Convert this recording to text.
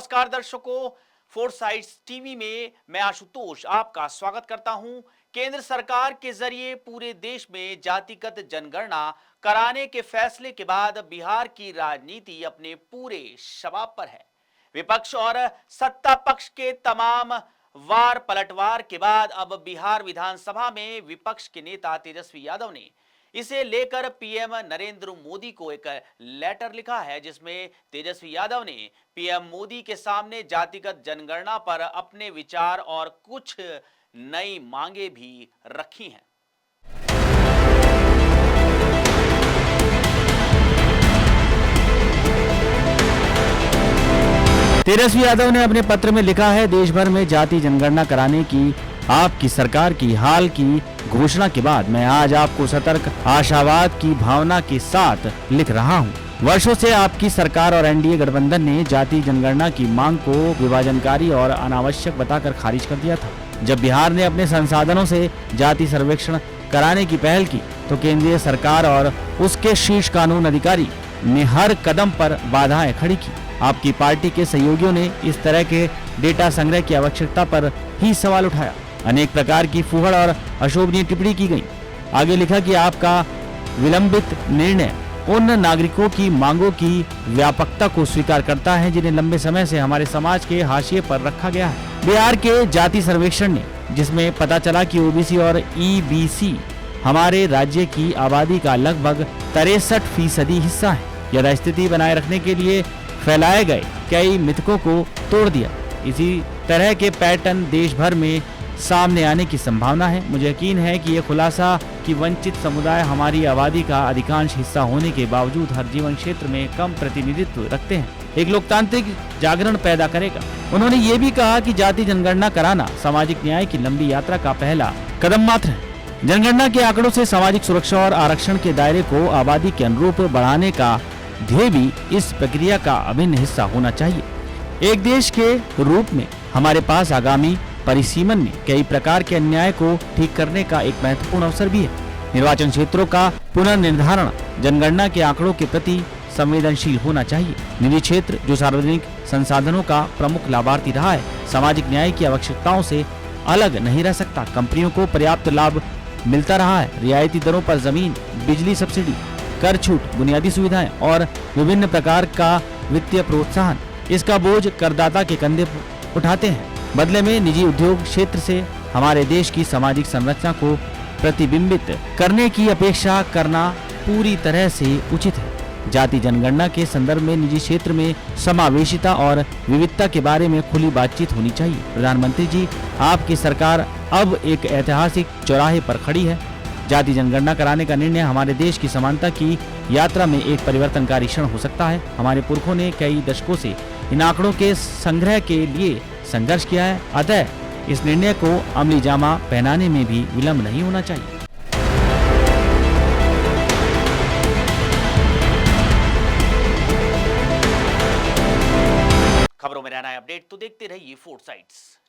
नमस्कार दर्शकों, फोरसाइट्स टीवी में मैं आशुतोष आपका स्वागत करता हूं। केंद्र सरकार के जरिए पूरे देश में जातिगत जनगणना कराने के फैसले के बाद बिहार की राजनीति अपने पूरे शबाब पर है। विपक्ष और सत्ता पक्ष के तमाम वार पलटवार के बाद अब बिहार विधानसभा में विपक्ष के नेता तेजस्वी यादव ने इसे लेकर पीएम नरेंद्र मोदी को एक लेटर लिखा है, जिसमें तेजस्वी यादव ने पीएम मोदी के सामने जातिगत जनगणना पर अपने विचार और कुछ नई मांगे भी रखी हैं। तेजस्वी यादव ने अपने पत्र में लिखा है, देश भर में जाति जनगणना कराने की आपकी सरकार की हाल की घोषणा के बाद मैं आज आपको सतर्क आशावाद की भावना के साथ लिख रहा हूं। वर्षों से आपकी सरकार और एनडीए गठबंधन ने जाति जनगणना की मांग को विभाजनकारी और अनावश्यक बताकर खारिज कर दिया था। जब बिहार ने अपने संसाधनों से जाति सर्वेक्षण कराने की पहल की तो केंद्रीय सरकार और उसके शीर्ष कानून अधिकारी ने हर कदम पर बाधाएं खड़ी की। आपकी पार्टी के सहयोगियों ने इस तरह के डेटा संग्रह की आवश्यकता पर ही सवाल उठाया। अनेक प्रकार की फूहड़ और अशोभनीय टिप्पणी की गई। आगे लिखा कि आपका विलंबित निर्णय उन नागरिकों की मांगों की व्यापकता को स्वीकार करता है जिन्हें लंबे समय से हमारे समाज के हाशिए पर रखा गया है। बिहार के जाति सर्वेक्षण ने, जिसमें पता चला कि ओबीसी और ईबीसी हमारे राज्य की आबादी का लगभग 63% हिस्सा है, यथास्थिति बनाए रखने के लिए फैलाए गए कई मिथकों को तोड़ दिया। इसी तरह के पैटर्न देश भर में सामने आने की संभावना है। मुझे यकीन है कि यह खुलासा कि वंचित समुदाय हमारी आबादी का अधिकांश हिस्सा होने के बावजूद हर जीवन क्षेत्र में कम प्रतिनिधित्व रखते हैं, एक लोकतांत्रिक जागरण पैदा करेगा। उन्होंने ये भी कहा कि जाति जनगणना कराना सामाजिक न्याय की लंबी यात्रा का पहला कदम मात्र है। जनगणना के आंकड़ों से सामाजिक सुरक्षा और आरक्षण के दायरे को आबादी के अनुरूप बढ़ाने का ध्येय भी इस प्रक्रिया का अभिन्न हिस्सा होना चाहिए। एक देश के रूप में हमारे पास आगामी परिसीमन में कई प्रकार के अन्याय को ठीक करने का एक महत्वपूर्ण अवसर भी है। निर्वाचन क्षेत्रों का पुनर्निर्धारण जनगणना के आंकड़ों के प्रति संवेदनशील होना चाहिए। निजी क्षेत्र जो सार्वजनिक संसाधनों का प्रमुख लाभार्थी रहा है, सामाजिक न्याय की आवश्यकताओं से अलग नहीं रह सकता। कंपनियों को पर्याप्त लाभ मिलता रहा है। रियायती दरों पर जमीन, बिजली सब्सिडी, कर छूट, बुनियादी सुविधाएं और विभिन्न प्रकार का वित्तीय प्रोत्साहन, इसका बोझ करदाता के कंधे उठाते हैं। बदले में निजी उद्योग क्षेत्र से हमारे देश की सामाजिक संरचना को प्रतिबिंबित करने की अपेक्षा करना पूरी तरह से उचित है। जाति जनगणना के संदर्भ में निजी क्षेत्र में समावेशिता और विविधता के बारे में खुली बातचीत होनी चाहिए। प्रधानमंत्री जी, आपकी सरकार अब एक ऐतिहासिक चौराहे पर खड़ी है। जाति जनगणना कराने का निर्णय हमारे देश की समानता की यात्रा में एक परिवर्तनकारी क्षण हो सकता है। हमारे पुरखों ने कई दशकों से इन आंकड़ों के संग्रह के लिए संघर्ष किया है, अतः इस निर्णय को अमली जामा पहनाने में भी विलंब नहीं होना चाहिए। खबरों में रहना है अपडेट तो देखते रहिए फोरसाइट्स।